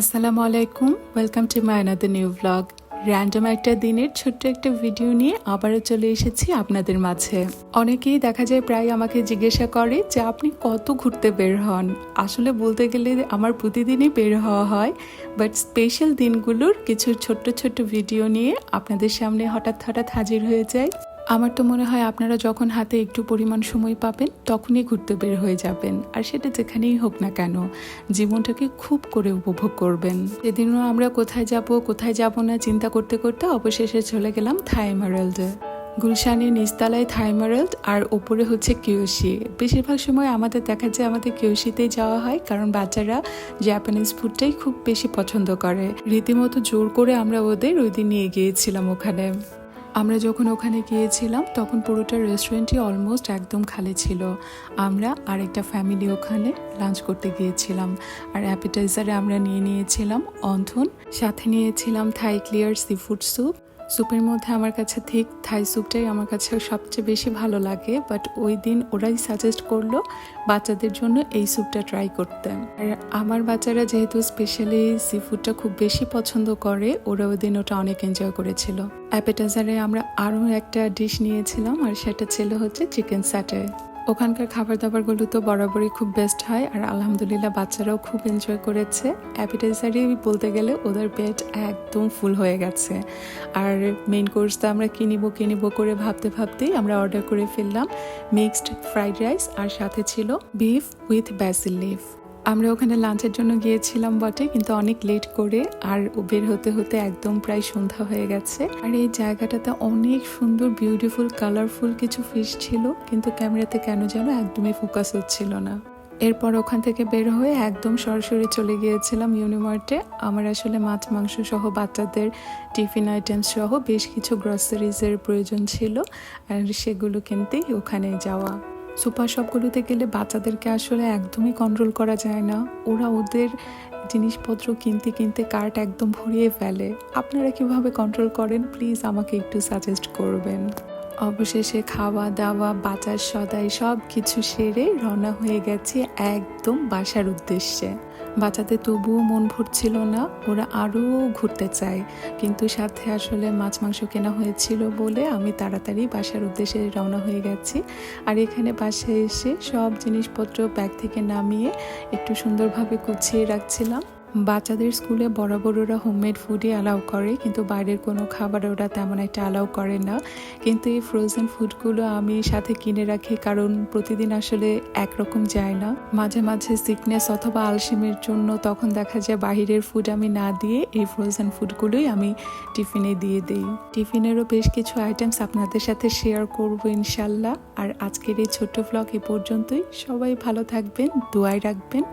আসসালামু আলাইকুম, welcome to my another new blog. Random একটা দিনের ছোট্ট একটা ভিডিও নিয়ে আবারও চলে এসেছি আপনাদের মাঝে। অনেকেই দেখা যায় প্রায় আমাকে জিজ্ঞাসা করে যে আপনি কত ঘুরতে বের হন। আসলে বলতে গেলে আমার প্রতিদিনই বের হওয়া হয়, বাট স্পেশাল দিনগুলোর কিছু ছোট্ট ছোট্ট ভিডিও নিয়ে আপনাদের সামনে হঠাৎ হঠাৎ হাজির হয়ে যায়। আমার তো মনে হয় আপনারা যখন হাতে একটু পরিমাণ সময় পাবেন তখনই ঘুরতে বের হয়ে যাবেন, আর সেটা যেখানেই হোক না কেন জীবনটাকে খুব করে উপভোগ করবেন। সেদিনও আমরা কোথায় যাব না চিন্তা করতে করতে অবশেষে চলে গেলাম থাই এমারাল্ডে। গুলশানের নিচতলায় থাই এমারাল্ড আর ওপরে হচ্ছে কিয়োশি। বেশিরভাগ সময় আমাদের দেখা যায় আমাদের কিয়োশিতেই যাওয়া হয়, কারণ বাচ্চারা জাপানিজ ফুডটাই খুব বেশি পছন্দ করে। রীতিমতো জোর করে আমরা ওদের ওই দিন নিয়ে গিয়েছিলাম ওখানে। আমরা যখন ওখানে গিয়েছিলাম তখন পুরোটা রেস্টুরেন্টই অলমোস্ট একদম খালি ছিল। আমরা আর একটা ফ্যামিলি ওখানে লাঞ্চ করতে গিয়েছিলাম, আর অ্যাপিটাইজারে আমরা নিয়েছিলাম অন্থন, সাথে নিয়েছিলাম থাই ক্লিয়ার সি ফুড স্যুপ। স্যুপের মধ্যে আমার কাছে ঠিক থাই স্যুপটাই আমার কাছে সবচেয়ে বেশি ভালো লাগে, বাট ওই দিন ওরাই সাজেস্ট করলো বাচ্চাদের জন্য এই স্যুপটা ট্রাই করতে। আর আমার বাচ্চারা যেহেতু স্পেশালি সি ফুডটা খুব বেশি পছন্দ করে, ওরা ওই দিন ওটা অনেক এনজয় করেছিল। অ্যাপেটাইজারে আমরা আরও একটা ডিশ নিয়েছিলাম, আর সেটা ছিল হচ্ছে চিকেন স্যাটে। ওখানকার খাবার দাবারগুলো তো বরাবরই খুব বেস্ট হয়, আর আলহামদুলিল্লাহ বাচ্চারাও খুব এনজয় করেছে। অ্যাপিটাইজারই বলতে গেলে ওদের পেট একদম ফুল হয়ে গেছে। আর মেইন কোর্সটা আমরা কিনিব করে ভাবতেই আমরা অর্ডার করে ফেললাম মিক্সড ফ্রাইড রাইস, আর সাথে ছিল বিফ উইথ ব্যাসিল লিফ। আমরা ওখানে লাঞ্চের জন্য গিয়েছিলাম বটে, কিন্তু অনেক লেট করে, আর বের হতে একদম প্রায় সন্ধ্যা হয়ে গেছে। আর এই জায়গাটাতে অনেক সুন্দর বিউটিফুল কালারফুল কিছু ফিশ ছিল, কিন্তু ক্যামেরাতে কেন যেন একদমই ফোকাস হচ্ছিল না। এরপর ওখান থেকে বের হয়ে একদম সরাসরি চলে গিয়েছিলাম ইউনিমার্টে। আমার আসলে মাছ মাংস সহ বাচ্চাদের টিফিন আইটেমস সহ বেশ কিছু গ্রসারিজের প্রয়োজন ছিল, আর সেগুলো কিনতেই ওখানে যাওয়া। সুপার শপগুলোতে গেলে বাচ্চাদেরকে আসলে একদমই কন্ট্রোল করা যায় না, ওরা ওদের জিনিসপত্র কিনতে কার্ট একদম ভরিয়ে ফেলে। আপনারা কিভাবে কন্ট্রোল করেন প্লিজ আমাকে একটু সাজেস্ট করবেন। অবশেষে খাওয়া দাওয়া বাজার সদাই সব কিছু সেরে রওনা হয়ে গেছে একদম বাসার উদ্দেশ্যে। বাচ্চাদের তবুও মন ভরছিল না, ওরা আরও ঘুরতে চায়, কিন্তু সাথে আসলে মাছ মাংস কেনা হয়েছিল বলে আমি তাড়াতাড়ি বাসার উদ্দেশ্যে রওনা হয়ে গেছি। আর এখানে বাসায় এসে সব জিনিসপত্র ব্যাগ থেকে নামিয়ে একটু সুন্দরভাবে গুছিয়ে রাখছিলাম। বাচ্চাদের স্কুলে বরাবর ওরা হোমমেড ফুডই অ্যালাউ করে, কিন্তু বাইরের কোনো খাবার ওরা তেমন একটা অ্যালাউ করে না। কিন্তু এই ফ্রোজেন ফুডগুলো আমি সাথে কিনে রাখি, কারণ প্রতিদিন আসলে একরকম যায় না। মাঝে মাঝে সিকনেস অথবা আলসেমের জন্য তখন দেখা যায় বাহিরের ফুড আমি না দিয়ে এই ফ্রোজেন ফুডগুলোই আমি টিফিনে দিয়ে দিই। টিফিনেরও বেশ কিছু আইটেমস আপনাদের সাথে শেয়ার করব ইনশাল্লাহ। আর আজকের এই ছোট্ট ব্লগ এ পর্যন্তই। সবাই ভালো থাকবেন, দোয়ায় রাখবেন।